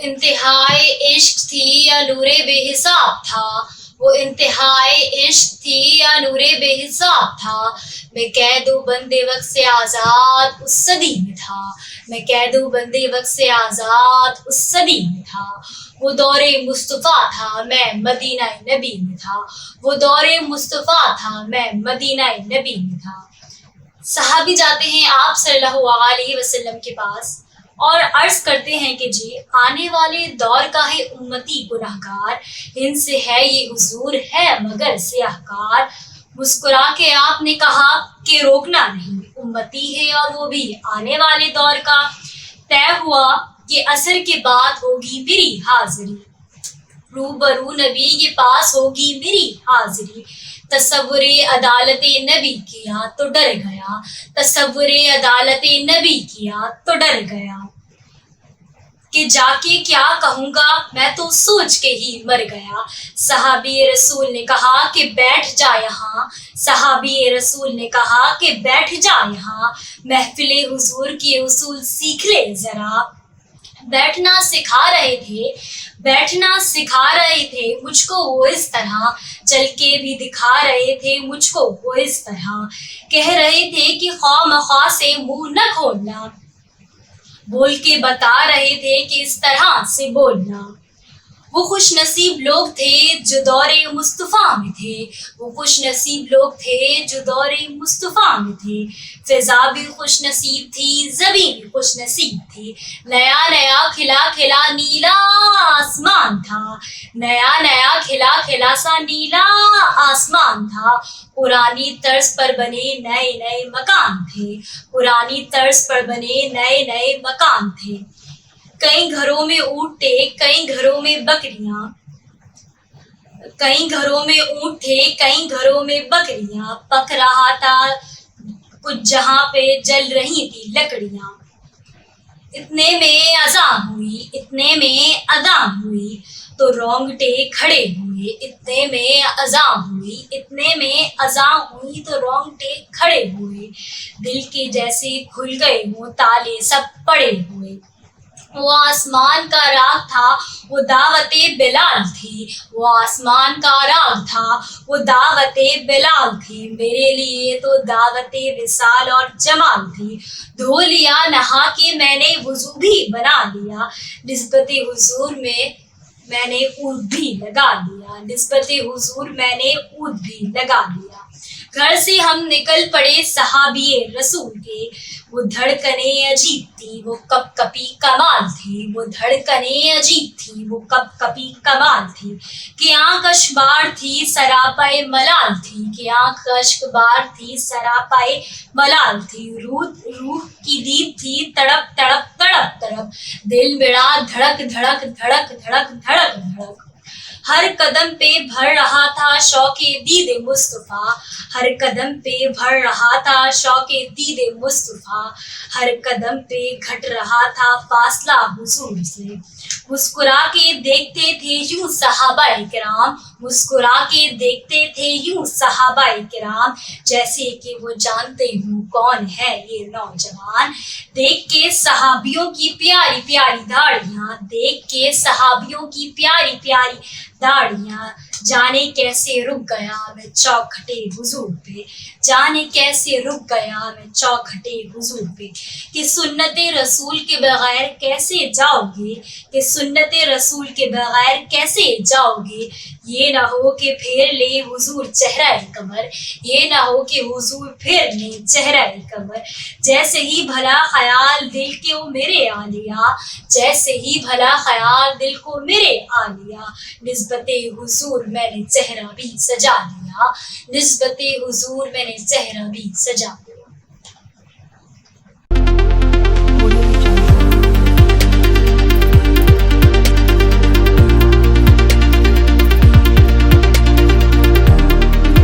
انتہائے عشق تھی یا نور بے حساب تھا، وہ انتہائے عشق تھی یا نور بے حساب تھا، میں قید و بند وقت سے آزاد اس صدی میں تھا، میں قید و بند وقت سے آزاد اس صدی میں تھا، وہ دور مصطفیٰ تھا میں مدینہ نبی میں تھا، وہ دور مصطفیٰ تھا میں مدینہ نبی میں تھا۔ صحابی جاتے ہیں آپ صلی اللہ علیہ وسلم کے پاس اور عرض کرتے ہیں کہ جی آنے والے دور کا ہے امتی گنہگار، ان سے ہے یہ حضور ہے مگر سیاہ کار۔ مسکرا کے آپ نے کہا کہ روکنا نہیں، امتی ہے اور وہ بھی آنے والے دور کا، طے ہوا کہ عصر کے بعد ہوگی میری حاضری، روبرو نبی کے پاس ہوگی میری حاضری۔ تصور عدالت نبی کیا تو ڈر گیا، تصور عدالت نبی کیا تو ڈر گیا، کہ جا کے کیا کہوں گا میں تو سوچ کے ہی مر گیا۔ صحابی رسول نے کہا کہ بیٹھ جا یہاں، صحابی رسول نے کہا کہ بیٹھ جا یہاں، محفل حضور کے اصول سیکھ لے ذرا۔ بیٹھنا سکھا رہے تھے، بیٹھنا سکھا رہے تھے مجھ کو وہ اس طرح، چل کے بھی دکھا رہے تھے مجھ کو وہ اس طرح، کہہ رہے تھے کہ خواہ مخواہ سے منہ نہ کھولنا، بول کے بتا رہے تھے کہ اس طرح سے بولنا۔ وہ خوش نصیب لوگ تھے جو دور مصطفیٰ میں تھے، وہ خوش نصیب لوگ تھے جو دور مصطفیٰ میں تھے، فضا بھی خوش نصیب تھی زمین بھی خوش نصیب تھی، نیا نیا کھلا کھلا نیلا آسمان تھا، نیا نیا کھلا کھلا سا نیلا آسمان تھا، پرانی طرز پر بنے نئے نئے مکان تھے، پرانی طرز پر بنے نئے نئے مکان تھے۔ کئی گھروں میں اونٹ تھے، کئی گھروں میں بکریاں، کئی گھروں میں اونٹ تھے، کئی گھروں میں بکریاں، پک رہا تھا کچھ جہاں پہ جل رہی تھی لکڑیاں۔ اتنے میں اذان ہوئی، اتنے میں اذان ہوئی تو رونگٹے کھڑے ہوئے، اتنے میں اذان ہوئی، اتنے میں اذان ہوئی تو رونگٹے کھڑے ہوئے، دل کے جیسے کھل گئے ہوں تالے سب پڑے ہوئے۔ وہ آسمان کا راگ تھا وہ دعوت بلال تھی، وہ آسمان کا راگ تھا وہ دعوت بلال تھی، میرے لیے تو دعوت وصال اور جمال تھی۔ دھو لیا نہا کے میں نے وضو بھی بنا لیا، نسبت حضور میں نے عود بھی لگا لیا، نسبت حضور میں نے عود بھی لگا لیا۔ گھر سے ہم نکل پڑے صحابی رسول کے، وہ دھڑکنیں عجیب تھی وہ کپ کپی کمال تھی، وہ دھڑکنیں عجیب تھی وہ کپ کپی کمال تھی، کہ آنکھ اشکبار تھی سراپائے ملال تھی، کہ آنکھ اشکبار تھی سراپائے ملال تھی، روح کی دید تھی تڑپ تڑپ تڑپ تڑپ، دل میرا دھڑک دھڑک دھڑک دھڑک دھڑک دھڑک، ہر قدم پہ بھر رہا تھا شوق دید مصطفیٰ، ہر قدم پہ بھر رہا تھا شوق دید مصطفیٰ، ہر قدم پہ گھٹ رہا تھا فاصلہ حضور سے۔ مسکرا کے دیکھتے تھے یوں صحابہ کرام، مسکرا کے دیکھتے تھے یوں صحابہ کرام، جیسے کہ وہ جانتے ہوں کون ہے یہ نوجوان۔ دیکھ کے صحابیوں کی پیاری پیاری داڑیاں، دیکھ کے صحابیوں کی پیاری پیاری داڑیاں، جانے کیسے رک گیا میں چوکھٹے حضور پہ، جانے کیسے رک گیا میں چوکھٹے حضور پہ، کہ سنت رسول کے بغیر کیسے جاؤ گے، کہ سنت رسول کے بغیر کیسے جاؤ گے، یہ نہ ہو کہ پھیر لے حضور چہرہ قمر، یہ نہ ہو کہ حضور پھیر لے چہرہ قمر، جیسے ہی بھلا خیال دل کو میرے آ لیا، جیسے ہی بھلا خیال دل کو میرے آ لیا، نسبت حضور میں نے چہرہ بھی سجا لیا، نسبت حضور میں نے چہرہ بھی سجا لیا۔